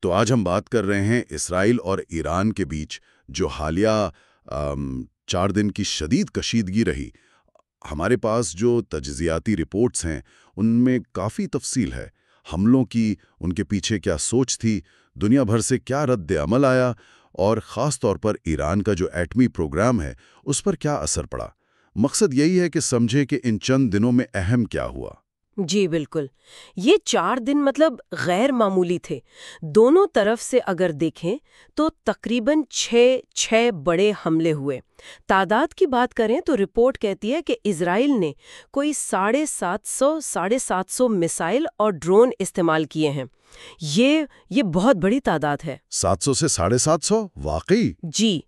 تو آج ہم بات کر رہے ہیں اسرائیل اور ایران کے بیچ جو حالیہ 4 دن کی شدید کشیدگی رہی۔ ہمارے پاس جو تجزیاتی رپورٹس ہیں ان میں کافی تفصیل ہے، حملوں کی، ان کے پیچھے کیا سوچ تھی، دنیا بھر سے کیا رد عمل آیا، اور خاص طور پر ایران کا جو ایٹمی پروگرام ہے اس پر کیا اثر پڑا۔ مقصد یہی ہے کہ سمجھے کہ ان چند دنوں میں اہم کیا ہوا۔ جی بالکل، یہ 4 دن غیر معمولی تھے۔ دونوں طرف سے اگر دیکھیں تو تقریباً 6 بڑے حملے ہوئے۔ تعداد کی بات کریں تو رپورٹ کہتی ہے کہ اسرائیل نے کوئی 750 میسائل اور ڈرون استعمال کیے ہیں۔ یہ بہت بڑی تعداد ہے۔ 700 سے 750 واقعی؟ جی،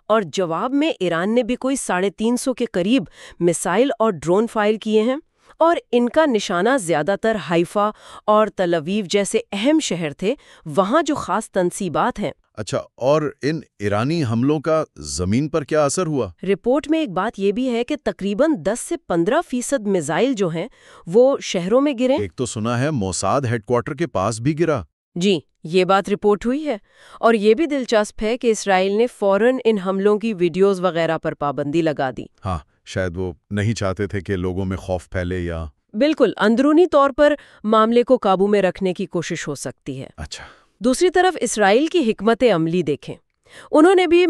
اور جواب میں ایران نے بھی کوئی 350 کے قریب میسائل اور ڈرون فائر کیے ہیں، اور ان کا نشانہ زیادہ تر حیفا اور تل ابیب جیسے اہم شہر تھے، وہاں جو خاص تنصیبات ہیں۔ اچھا، اور ان ایرانی حملوں کا زمین پر کیا اثر ہوا؟ رپورٹ میں ایک بات یہ بھی ہے کہ تقریباً 10 سے 15% میزائل جو ہیں وہ شہروں میں گرے۔ ایک تو سنا ہے موساد ہیڈ کوارٹر کے پاس بھی گرا۔ جی، یہ بات رپورٹ ہوئی ہے، اور یہ بھی دلچسپ ہے کہ اسرائیل نے فوراً ان حملوں کی ویڈیوز وغیرہ پر پابندی لگا دی۔ ہاں، شاید وہ نہیں چاہتے تھے کہ لوگوں میں خوف پھیلے یا… بالکل، اندرونی طور پر معاملے کو قابو میں رکھنے کی کوشش ہو سکتی ہے۔ اچھا، دوسری طرف اسرائیل کی حکمت عملی دیکھیں، انہوں نے بھی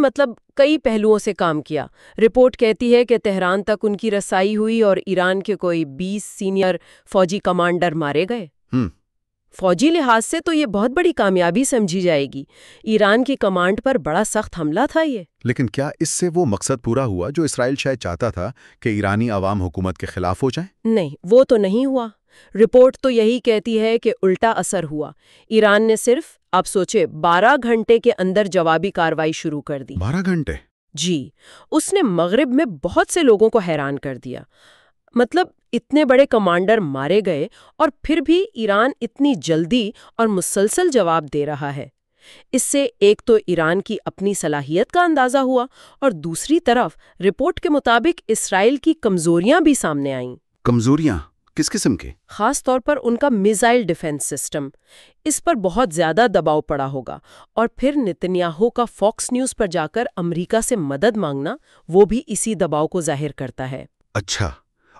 کئی پہلوؤں سے کام کیا۔ رپورٹ کہتی ہے کہ تہران تک ان کی رسائی ہوئی اور ایران کے کوئی 20 سینئر فوجی کمانڈر مارے گئے۔ فوجی لحاظ سے تو یہ بہت بڑی کامیابی سمجھی جائے گی۔ ایران کی کمانڈ پر بڑا سخت حملہ تھا یہ۔ لیکن کیا اس سے وہ مقصد پورا ہوا جو اسرائیل شاید چاہتا تھا کہ ایرانی عوام حکومت کے خلاف ہو جائیں؟ نہیں، وہ تو نہیں ہوا۔ رپورٹ تو یہی کہتی ہے کہ الٹا اثر ہوا۔ ایران نے صرف، آپ سوچے، 12 گھنٹے کے اندر جوابی کارروائی شروع کر دی۔ 12 گھنٹے؟ جی، اس نے مغرب میں بہت سے لوگوں کو حیران کر دیا۔ اتنے بڑے کمانڈر مارے گئے، اور پھر بھی ایران اتنی جلدی اور مسلسل جواب دے رہا ہے۔ اس سے ایک تو ایران کی اپنی صلاحیت کا اندازہ ہوا، اور دوسری طرف رپورٹ کے مطابق اسرائیل کی کمزوریاں بھی سامنے آئیں۔ کمزوریاں کس قسم کے؟ خاص طور پر ان کا میزائل ڈیفنس سسٹم، اس پر بہت زیادہ دباؤ پڑا ہوگا، اور پھر نتنیاہو کا فاکس نیوز پر جا کر امریکہ سے مدد مانگنا، وہ بھی اسی دباؤ کو ظاہر کرتا ہے۔ اچھا،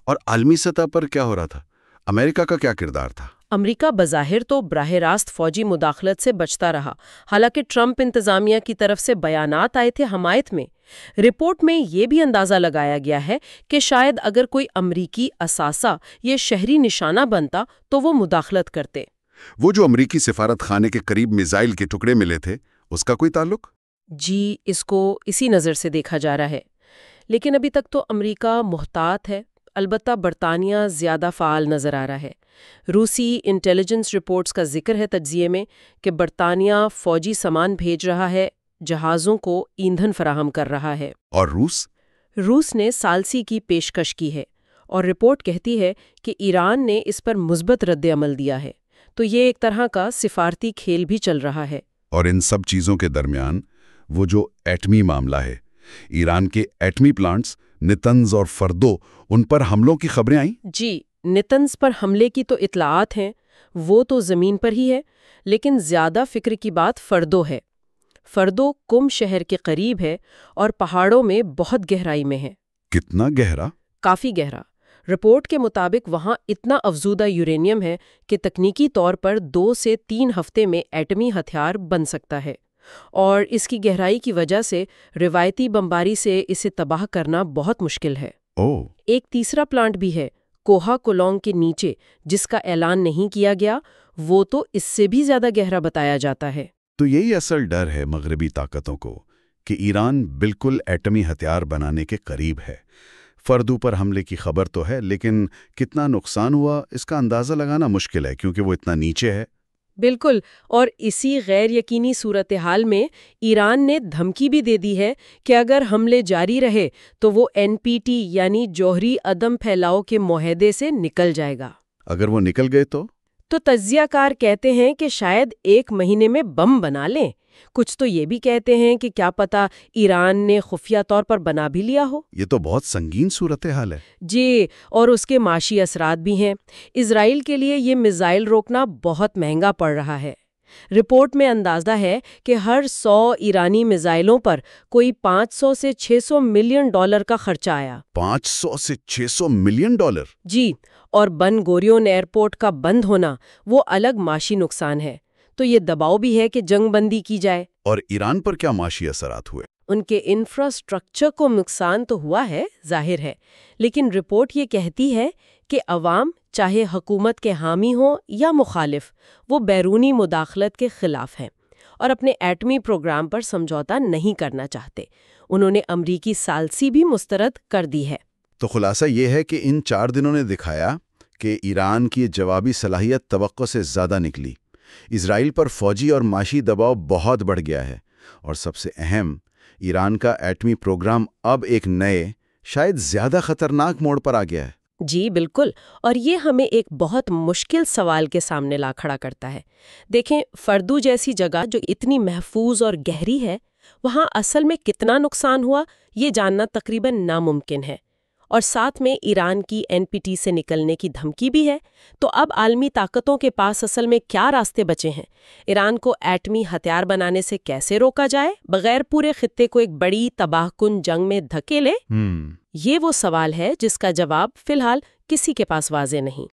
اور عالمی سطح پر کیا ہو رہا تھا؟ امریکہ کا کیا کردار تھا؟ امریکہ بظاہر تو براہ راست فوجی مداخلت سے بچتا رہا، حالانکہ ٹرمپ انتظامیہ کی طرف سے بیانات آئے تھے حمایت میں۔ رپورٹ میں یہ بھی اندازہ لگایا گیا ہے کہ شاید اگر کوئی امریکی اثاثہ یہ شہری نشانہ بنتا تو وہ مداخلت کرتے۔ وہ جو امریکی سفارت خانے کے قریب میزائل کے ٹکڑے ملے تھے، اس کا کوئی تعلق؟ جی، اس کو اسی نظر سے دیکھا جا رہا ہے، لیکن ابھی تک تو امریکہ محتاط ہے۔ البتہ برطانیہ زیادہ فعال نظر آ رہا ہے۔ روسی انٹیلیجنس رپورٹس کا ذکر ہے تجزیے میں کہ برطانیہ فوجی سامان بھیج رہا ہے، جہازوں کو ایندھن فراہم کر رہا ہے۔ اور روس نے ثالثی کی پیشکش کی ہے، اور رپورٹ کہتی ہے کہ ایران نے اس پر مثبت رد عمل دیا ہے۔ تو یہ ایک طرح کا سفارتی کھیل بھی چل رہا ہے۔ اور ان سب چیزوں کے درمیان وہ جو ایٹمی معاملہ ہے، ایران کے ایٹمی پلانٹس نتنز اور فردو، ان پر حملوں کی خبریں آئیں؟ جی، نتنز پر حملے کی تو اطلاعات ہیں، وہ تو زمین پر ہی ہے، لیکن زیادہ فکر کی بات فردو ہے۔ فردو قم شہر کے قریب ہے اور پہاڑوں میں بہت گہرائی میں ہے۔ کتنا گہرا؟ کافی گہرا۔ رپورٹ کے مطابق وہاں اتنا افزودہ یورینیم ہے کہ تکنیکی طور پر 2 سے 3 ہفتے میں ایٹمی ہتھیار بن سکتا ہے، اور اس کی گہرائی کی وجہ سے روایتی بمباری سے اسے تباہ کرنا بہت مشکل ہے۔ ایک تیسرا پلانٹ بھی ہے، کوہا کولونگ کے نیچے، جس کا اعلان نہیں کیا گیا، وہ تو اس سے بھی زیادہ گہرا بتایا جاتا ہے۔ تو یہی اصل ڈر ہے مغربی طاقتوں کو کہ ایران بالکل ایٹمی ہتھیار بنانے کے قریب ہے۔ فردو پر حملے کی خبر تو ہے، لیکن کتنا نقصان ہوا اس کا اندازہ لگانا مشکل ہے کیونکہ وہ اتنا نیچے ہے۔ بالکل، اور اسی غیر یقینی صورتحال میں ایران نے دھمکی بھی دے دی ہے کہ اگر حملے جاری رہے تو وہ NPT یعنی جوہری عدم پھیلاؤ کے معاہدے سے نکل جائے گا۔ اگر وہ نکل گئے تو تجزیہ کار کہتے ہیں کہ شاید 1 مہینے میں بم بنا لیں۔ کچھ تو یہ بھی کہتے ہیں کہ کیا پتہ ایران نے خفیہ طور پر بنا بھی لیا ہو۔ یہ تو بہت سنگین صورتحال ہے۔ جی، اور اس کے معاشی اثرات بھی ہیں۔ اسرائیل کے لیے یہ میزائل روکنا بہت مہنگا پڑ رہا ہے۔ رپورٹ میں اندازہ ہے کہ ہر 100 ایرانی میزائلوں پر کوئی $500 سے $600 ملین کا خرچہ آیا۔ 500 سے 600 ملین ڈالر؟ جی، اور بن گوریون ایئرپورٹ کا بند ہونا وہ الگ معاشی نقصان ہے۔ تو یہ دباؤ بھی ہے کہ جنگ بندی کی جائے۔ اور ایران پر کیا معاشی اثرات ہوئے؟ ان کے انفراسٹرکچر کو نقصان تو ہوا ہے، ظاہر ہے، لیکن رپورٹ یہ کہتی ہے کہ عوام، چاہے حکومت کے حامی ہوں یا مخالف، وہ بیرونی مداخلت کے خلاف ہیں اور اپنے ایٹمی پروگرام پر سمجھوتا نہیں کرنا چاہتے۔ انہوں نے امریکی ثالثی بھی مسترد کر دی ہے۔ تو خلاصہ یہ ہے کہ ان 4 دنوں نے دکھایا کہ ایران کی جوابی صلاحیت توقع سے زیادہ نکلی۔ اسرائیل پر فوجی اور معاشی دباؤ بہت بڑھ گیا ہے، اور سب سے اہم، ایران کا ایٹمی پروگرام اب ایک نئے، شاید زیادہ خطرناک موڑ پر آ گیا ہے۔ جی بالکل، اور یہ ہمیں ایک بہت مشکل سوال کے سامنے لا کھڑا کرتا ہے۔ دیکھیں، فردو جیسی جگہ جو اتنی محفوظ اور گہری ہے، وہاں اصل میں کتنا نقصان ہوا یہ جاننا تقریباً ناممکن ہے، اور ساتھ میں ایران کی NPT سے نکلنے کی دھمکی بھی ہے۔ تو اب عالمی طاقتوں کے پاس اصل میں کیا راستے بچے ہیں؟ ایران کو ایٹمی ہتھیار بنانے سے کیسے روکا جائے بغیر پورے خطے کو ایک بڑی تباہ کن جنگ میں دھکیلے؟ یہ وہ سوال ہے جس کا جواب فی الحال کسی کے پاس واضح نہیں۔